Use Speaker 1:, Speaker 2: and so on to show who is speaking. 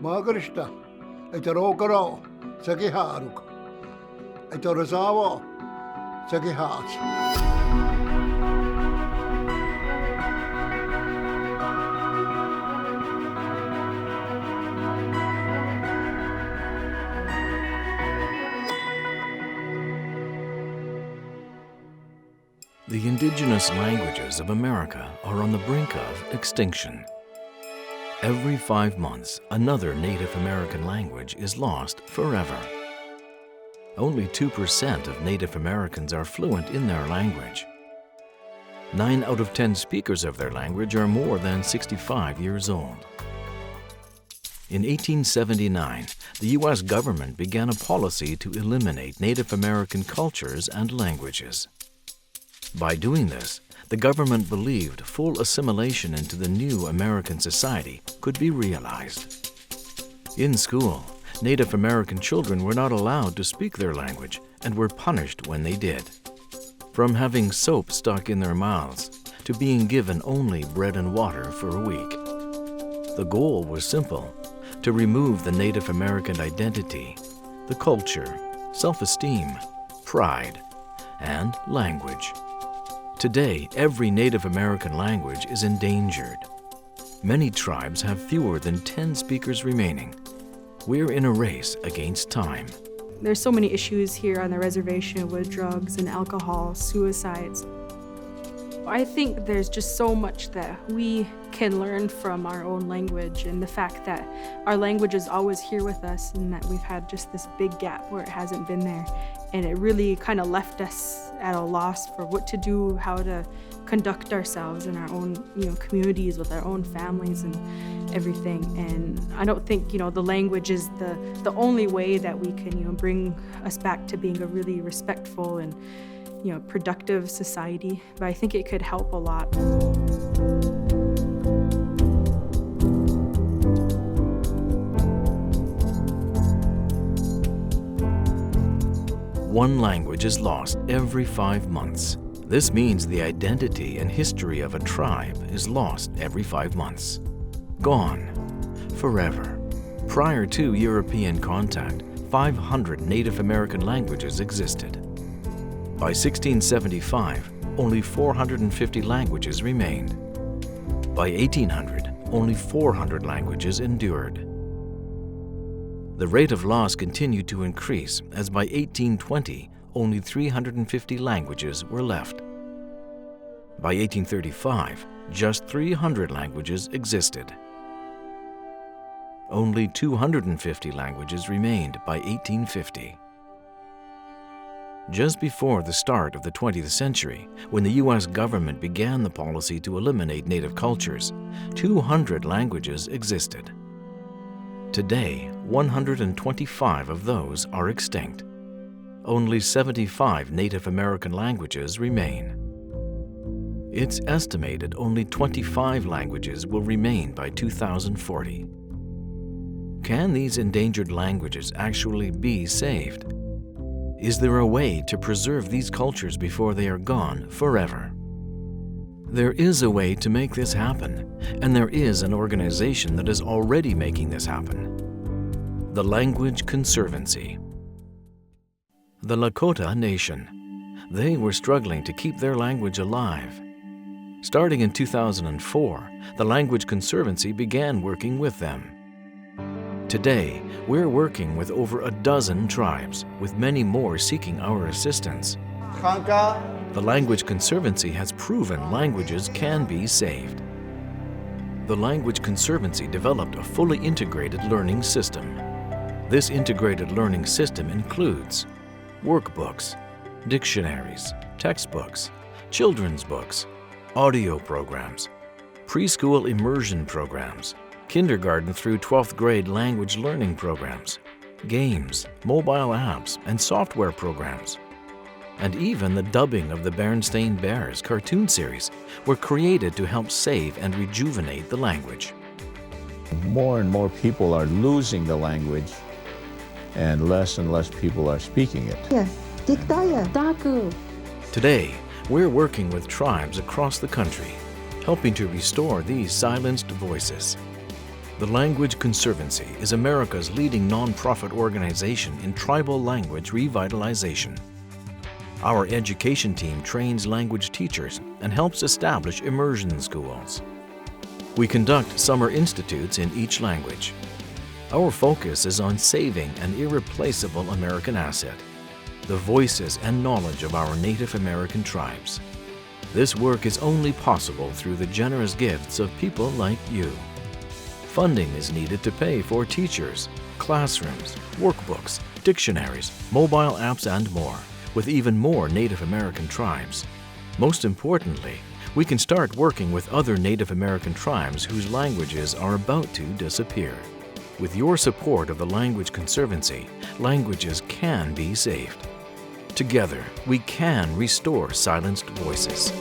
Speaker 1: Magarista, Etarokaro, Sakiharuk, Etorazawa, Sakihats.
Speaker 2: The indigenous languages of America are on the brink of extinction. Every 5 months, another Native American language is lost forever. Only 2% of Native Americans are fluent in their language. 9 out of 10 speakers of their language are more than 65 years old. In 1879, the U.S. government began a policy to eliminate Native American cultures and languages. By doing this, the government believed full assimilation into the new American society could be realized. In school, Native American children were not allowed to speak their language and were punished when they did. From having soap stuck in their mouths to being given only bread and water for a week. The goal was simple: to remove the Native American identity, the culture, self-esteem, pride, and language. Today, every Native American language is endangered. Many tribes have fewer than 10 speakers remaining. We're in a race against time.
Speaker 3: There's so many issues here on the reservation with drugs and alcohol, suicides. I think there's just so much that we can learn from our own language, and the fact that our language is always here with us and that we've had just this big gap where it hasn't been there. And it really kind of left us at a loss for what to do, how to conduct ourselves in our own, communities with our own families and everything. And I don't think, the language is the only way that we can, bring us back to being a really respectful and, productive society. But I think it could help a lot.
Speaker 2: One language is lost every 5 months. This means the identity and history of a tribe is lost every 5 months. Gone. Forever. Prior to European contact, 500 Native American languages existed. By 1675, only 450 languages remained. By 1800, only 400 languages endured. The rate of loss continued to increase as by 1820, only 350 languages were left. By 1835, just 300 languages existed. Only 250 languages remained by 1850. Just before the start of the 20th century, when the U.S. government began the policy to eliminate Native cultures, 200 languages existed. Today, 125 of those are extinct. Only 75 Native American languages remain. It's estimated only 25 languages will remain by 2040. Can these endangered languages actually be saved? Is there a way to preserve these cultures before they are gone forever? There is a way to make this happen, and there is an organization that is already making this happen. The Language Conservancy. The Lakota Nation. They were struggling to keep their language alive. Starting in 2004, the Language Conservancy began working with them. Today, we're working with over a dozen tribes, with many more seeking our assistance. The Language Conservancy has proven languages can be saved. The Language Conservancy developed a fully integrated learning system. This integrated learning system includes workbooks, dictionaries, textbooks, children's books, audio programs, preschool immersion programs, kindergarten through 12th grade language learning programs, games, mobile apps, and software programs. And even the dubbing of the Berenstain Bears cartoon series were created to help save and rejuvenate the language.
Speaker 4: More and more people are losing the language, and less people are speaking it.
Speaker 2: Today, we're working with tribes across the country, helping to restore these silenced voices. The Language Conservancy is America's leading nonprofit organization in tribal language revitalization. Our education team trains language teachers and helps establish immersion schools. We conduct summer institutes in each language. Our focus is on saving an irreplaceable American asset, the voices and knowledge of our Native American tribes. This work is only possible through the generous gifts of people like you. Funding is needed to pay for teachers, classrooms, workbooks, dictionaries, mobile apps, and more, with even more Native American tribes. Most importantly, we can start working with other Native American tribes whose languages are about to disappear. With your support of the Language Conservancy, languages can be saved. Together, we can restore silenced voices.